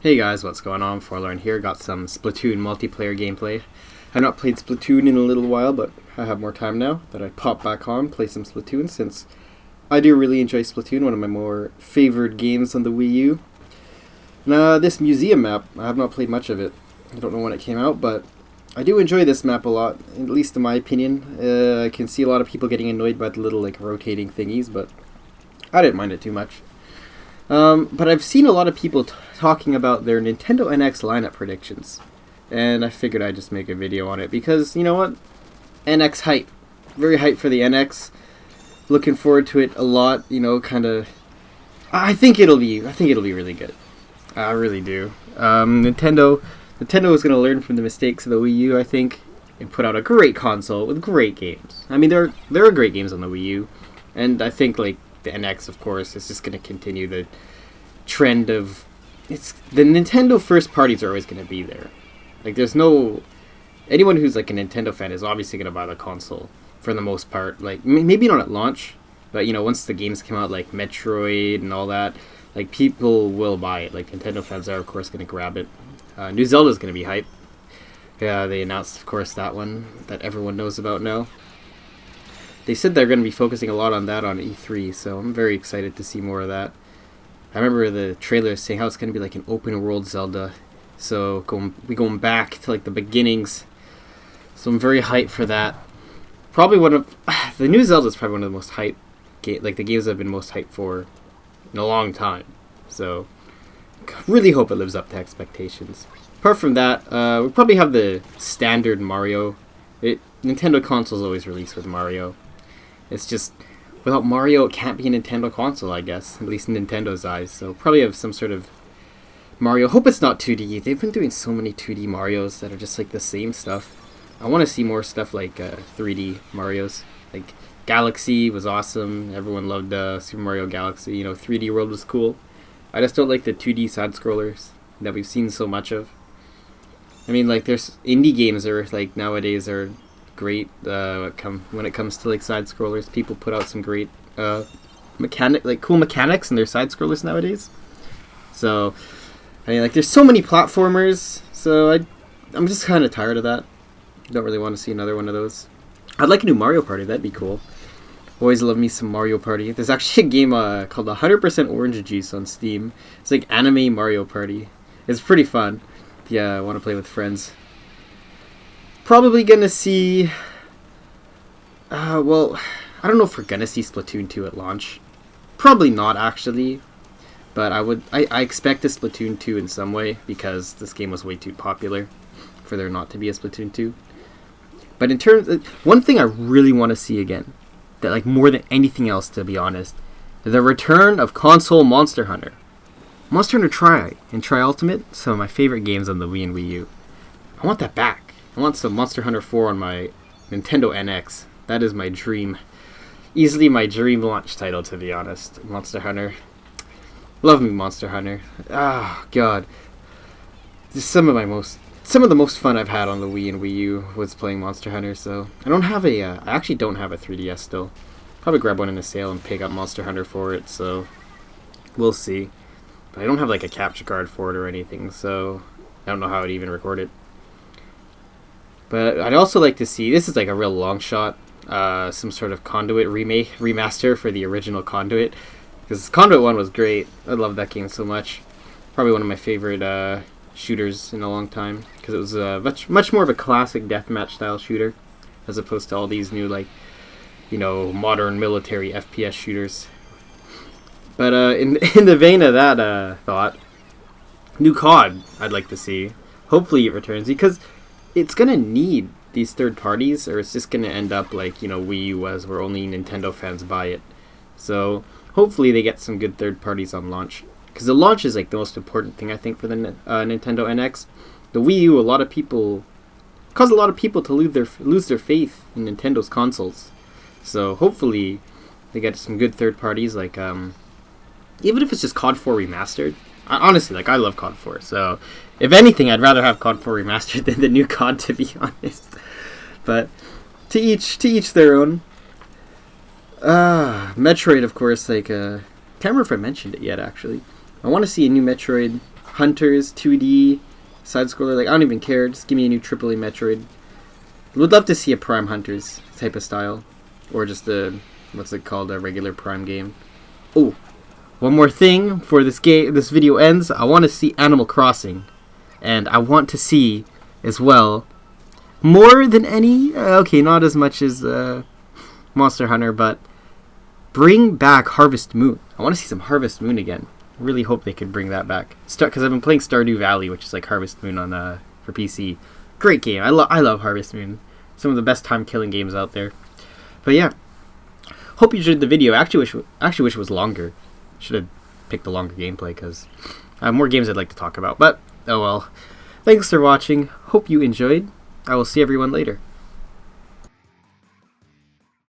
Hey guys, what's going on? Forlorn here. Got some Splatoon multiplayer gameplay. I've not played Splatoon in a little while, but I have more time now that I pop back on, play some Splatoon, since I do really enjoy Splatoon, one of my more favored games on the Wii U. Now, this museum map, I have not played much of it. I don't know when it came out, but I do enjoy this map a lot, at least in my opinion. I can see a lot of people getting annoyed by the little rotating thingies, but I didn't mind it too much. But I've seen a lot of people talking about their Nintendo NX lineup predictions, and I figured I'd just make a video on it because, you know what, NX hype, very hype for the NX. Looking forward to it a lot. Kind of. I think it'll be really good. I really do. Nintendo is going to learn from the mistakes of the Wii U, I think, and put out a great console with great games. I mean, there are great games on the Wii U, and I think the NX, of course, is just going to continue the trend of the Nintendo first parties are always going to be there. There's no anyone who's a Nintendo fan is obviously going to buy the console for the most part. Maybe not at launch, but once the games come out, like Metroid and all that, people will buy it. Nintendo fans are, of course, going to grab it. New Zelda's going to be hype. Yeah, they announced, of course, that one that everyone knows about now. They said they're going to be focusing a lot on that on E3, so I'm very excited to see more of that. I remember the trailer saying how it's going to be an open world Zelda, so going back to the beginnings. So I'm very hyped for that. Probably one of the new Zelda is probably one of the most hyped the games I've been most hyped for in a long time. So really hope it lives up to expectations. Apart from that, we'll probably have the standard Mario. Nintendo consoles always release with Mario. It's just, without Mario, it can't be a Nintendo console, I guess. At least in Nintendo's eyes. So probably have some sort of Mario. Hope it's not 2D. They've been doing so many 2D Marios that are just the same stuff. I want to see more stuff 3D Marios. Galaxy was awesome. Everyone loved Super Mario Galaxy. 3D World was cool. I just don't like the 2D side-scrollers that we've seen so much of. I mean, there's indie games are nowadays are great when it comes to side scrollers. People put out some great cool mechanics in their side scrollers nowadays. So I mean, there's so many platformers, so I'm just kind of tired of that. Don't really want to see another one of those. I'd like a new Mario Party. That'd be cool. Always love me some Mario Party. There's actually a game called 100% Orange Juice on Steam. It's anime Mario Party. It's pretty fun. Yeah, I want to play with friends. Probably gonna see. I don't know if we're gonna see Splatoon 2 at launch. Probably not, actually. But I expect a Splatoon 2 in some way because this game was way too popular for there not to be a Splatoon 2. But in terms of, one thing I really want to see again, that more than anything else, to be honest, the return of console Monster Hunter. Monster Hunter Tri and Tri Ultimate, some of my favorite games on the Wii and Wii U. I want that back. I want some Monster Hunter 4 on my Nintendo NX. That is my dream. Easily my dream launch title, to be honest. Monster Hunter. Love me Monster Hunter. Ah, God. This is some of the most fun I've had on the Wii and Wii U was playing Monster Hunter, so I actually don't have a 3DS still. Probably grab one in a sale and pick up Monster Hunter for it, so we'll see. But I don't have a capture card for it or anything, so I don't know how I'd even record it. But I'd also like to see, this is a real long shot, some sort of Conduit remaster for the original Conduit. Because Conduit 1 was great. I love that game so much. Probably one of my favorite shooters in a long time. Because it was much more of a classic deathmatch style shooter. As opposed to all these new, modern military FPS shooters. But in the vein of that thought, new COD I'd like to see. Hopefully it returns, because it's going to need these third parties, or it's just going to end up Wii U was, where only Nintendo fans buy it. So hopefully they get some good third parties on launch, because the launch is the most important thing, I think, for the Nintendo NX. The Wii U, caused a lot of people to lose their faith in Nintendo's consoles. So hopefully they get some good third parties, even if it's just COD 4 remastered. Honestly, I love COD 4, so if anything, I'd rather have COD 4 remastered than the new COD, to be honest. But to each their own. Metroid, of course, can't remember if I mentioned it yet, actually. I want to see a new Metroid. Hunters 2D side scroller. Like, I don't even care. Just give me a new AAA Metroid. Would love to see a Prime Hunters type of style, or just a what's it called, a regular Prime game. Oh, one more thing before this video ends. I want to see Animal Crossing, and I want to see as well, more than any. Okay, not as much as Monster Hunter, but bring back Harvest Moon. I want to see some Harvest Moon again. Really hope they could bring that back. Because I've been playing Stardew Valley, which is like Harvest Moon on for PC. Great game. I love Harvest Moon. Some of the best time killing games out there. But yeah, hope you enjoyed the video. I actually wish it was longer. Should have picked a longer gameplay because I have more games I'd like to talk about. But oh well. Thanks for watching. Hope you enjoyed. I will see everyone later.